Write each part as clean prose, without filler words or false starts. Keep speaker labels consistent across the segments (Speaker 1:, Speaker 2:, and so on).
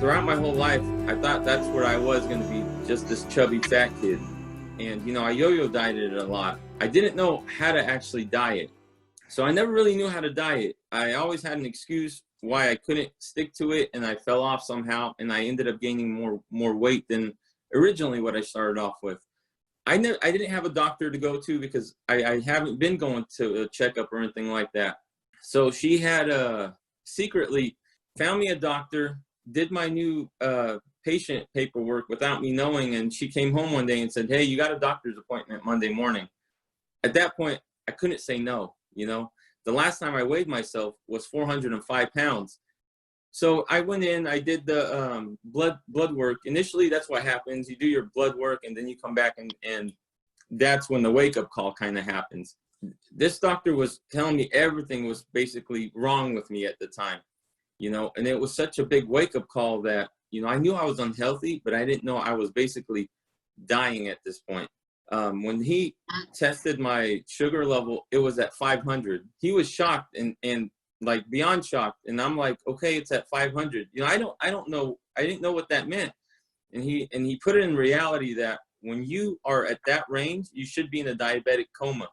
Speaker 1: throughout my whole life, I thought that's where I was going to be, just this chubby fat kid. And, you know, I yo-yo dieted a lot. I didn't know how to actually diet. So I never really knew how to diet. I always had an excuse why I couldn't stick to it, and I fell off somehow, and I ended up gaining more weight than originally what I started off with. I didn't have a doctor to go to because I haven't been going to a checkup or anything like that. So she had secretly found me a doctor, did my new patient paperwork without me knowing, and she came home one day and said, "Hey, you got a doctor's appointment Monday morning." At that point, I couldn't say no, you know. The last time I weighed myself was 405 pounds. So I went in, I did the blood work. Initially, that's what happens. You do your blood work, and then you come back, and that's when the wake-up call kind of happens. This doctor was telling me everything was basically wrong with me at the time, you know, and it was such a big wake-up call that, you know, I knew I was unhealthy, but I didn't know I was basically dying at this point. When he tested my sugar level, it was at 500. He was shocked and like beyond shocked. And I'm like, okay, it's at 500. You know, I don't know. I didn't know what that meant. And he put it in reality that when you are at that range, you should be in a diabetic coma.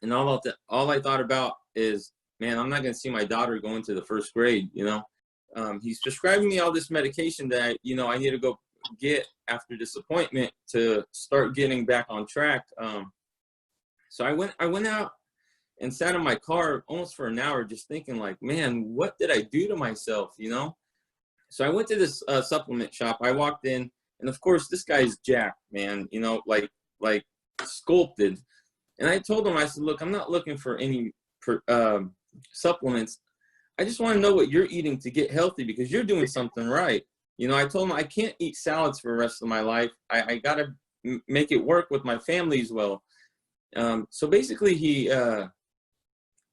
Speaker 1: And all I thought about is, man, I'm not going to see my daughter go into the first grade, you know. He's prescribing me all this medication that, you know, I need to go get after disappointment to start getting back on track. So I went out and sat in my car almost for an hour just thinking like, man, what did I do to myself, you know? So I went to this supplement shop. I walked in, and of course this guy's jacked, man, you know, like sculpted. And I told him, I said, look, I'm not looking for any supplements. I just want to know what you're eating to get healthy, because you're doing something right. You know, I told him I can't eat salads for the rest of my life. I got to make it work with my family as well. So basically he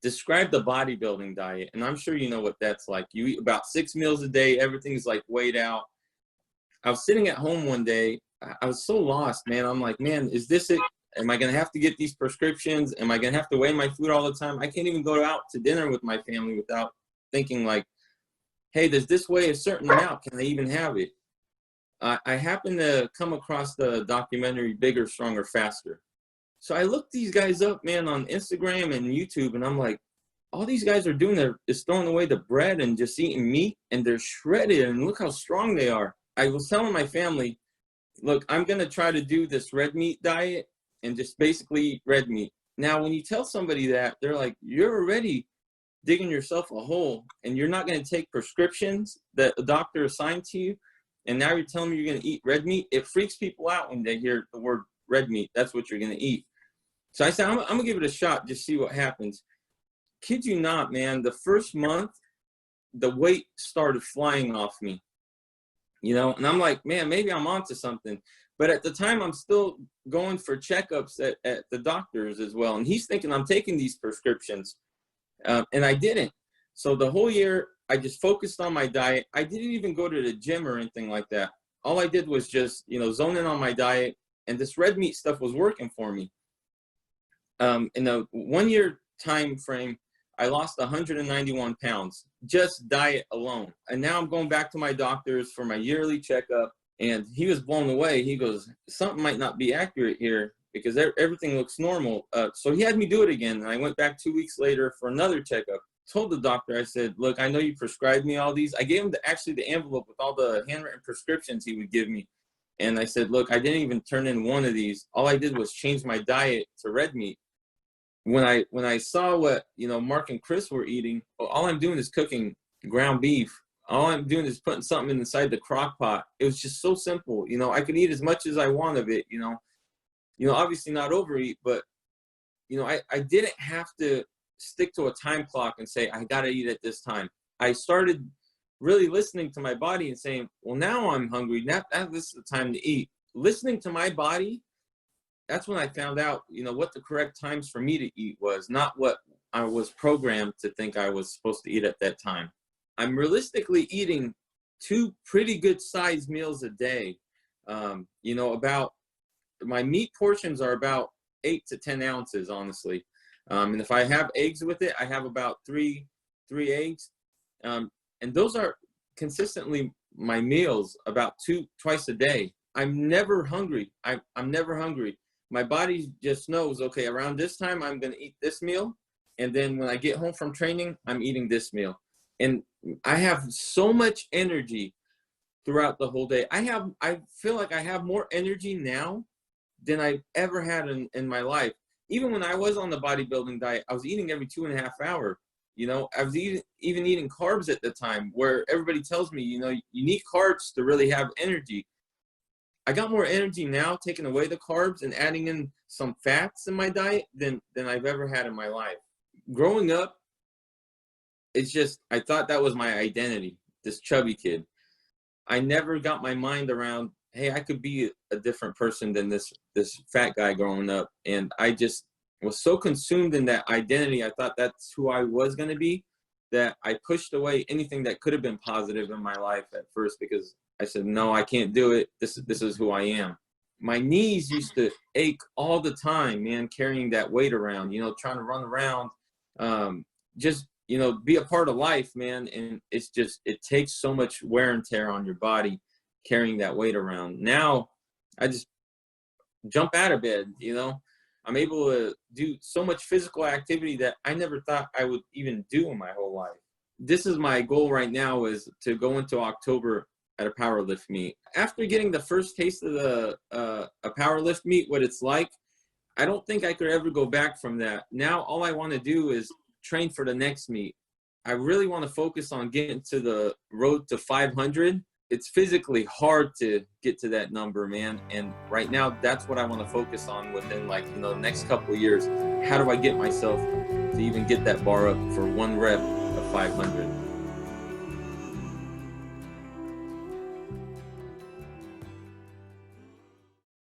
Speaker 1: described the bodybuilding diet, and I'm sure you know what that's like. You eat about 6 meals a day. Everything's like weighed out. I was sitting at home one day. I was so lost, man. I'm like, man, is this it? Am I going to have to get these prescriptions? Am I going to have to weigh my food all the time? I can't even go out to dinner with my family without thinking like, hey, does this weigh a certain amount? Can I even have it? I happened to come across the documentary Bigger, Stronger, Faster. So I looked these guys up, man, on Instagram and YouTube, and I'm like, all these guys are doing is throwing away the bread and just eating meat, and they're shredded, and look how strong they are. I was telling my family, look, I'm going to try to do this red meat diet and just basically eat red meat. Now, when you tell somebody that, they're like, you're already digging yourself a hole, and you're not going to take prescriptions that a doctor assigned to you, and now you're telling me you're going to eat red meat. It freaks people out when they hear the word red meat. That's what you're going to eat. So I said, I'm going to give it a shot, just see what happens. Kid you not, man, the first month, the weight started flying off me, you know, and I'm like, man, maybe I'm onto something. But at the time, I'm still going for checkups at the doctors as well. And he's thinking I'm taking these prescriptions. And I didn't. So the whole year, I just focused on my diet. I didn't even go to the gym or anything like that. All I did was just, you know, zone in on my diet. And this red meat stuff was working for me. In a 1 year time frame, I lost 191 pounds, just diet alone. And now I'm going back to my doctors for my yearly checkup. And he was blown away. He goes, something might not be accurate here, because everything looks normal. So he had me do it again. And I went back 2 weeks later for another checkup. Told the doctor, I said, look, I know you prescribed me all these. I gave him actually the envelope with all the handwritten prescriptions he would give me. And I said, look, I didn't even turn in one of these. All I did was change my diet to red meat. When I saw what, you know, Mark and Chris were eating, all I'm doing is cooking ground beef. All I'm doing is putting something inside the crock pot. It was just so simple. You know, I could eat as much as I want of it, you know, obviously not overeat, but, you know, I didn't have to stick to a time clock and say, I got to eat at this time. I started really listening to my body and saying, well, now I'm hungry. Now this is the time to eat. Listening to my body, that's when I found out, you know, what the correct times for me to eat was, not what I was programmed to think I was supposed to eat at that time. I'm realistically eating 2 pretty good sized meals a day. You know, about my meat portions are about 8 to 10 ounces, honestly. And if I have eggs with it, I have about three eggs. And those are consistently my meals about twice a day. I'm never hungry. I'm never hungry. My body just knows, okay, around this time, I'm going to eat this meal. And then when I get home from training, I'm eating this meal. And I have so much energy throughout the whole day. I feel like I have more energy now than I've ever had in my life. Even when I was on the bodybuilding diet, I was eating every 2.5 hours. You know, I was even eating carbs at the time, where everybody tells me, you know, you need carbs to really have energy. I got more energy now taking away the carbs and adding in some fats in my diet than I've ever had in my life. Growing up, it's just, I thought that was my identity, this chubby kid. I never got my mind around, hey, I could be a different person than this fat guy growing up. And I just was so consumed in that identity. I thought that's who I was going to be, that I pushed away anything that could have been positive in my life at first, because I said, no, I can't do it. This is who I am. My knees used to ache all the time, man, carrying that weight around, you know, trying to run around, just, you know, be a part of life, man. And it's just, it takes so much wear and tear on your body carrying that weight around. Now I just jump out of bed, you know. I'm able to do so much physical activity that I never thought I would even do in my whole life. This is my goal right now, is to go into October at a powerlift meet. After getting the first taste of a powerlift meet, what it's like, I don't think I could ever go back from that. Now all I want to do is train for the next meet. I really want to focus on getting to the road to 500. It's physically hard to get to that number, man. And right now, that's what I want to focus on within, like, you know, the next couple of years. How do I get myself to even get that bar up for one rep of 500?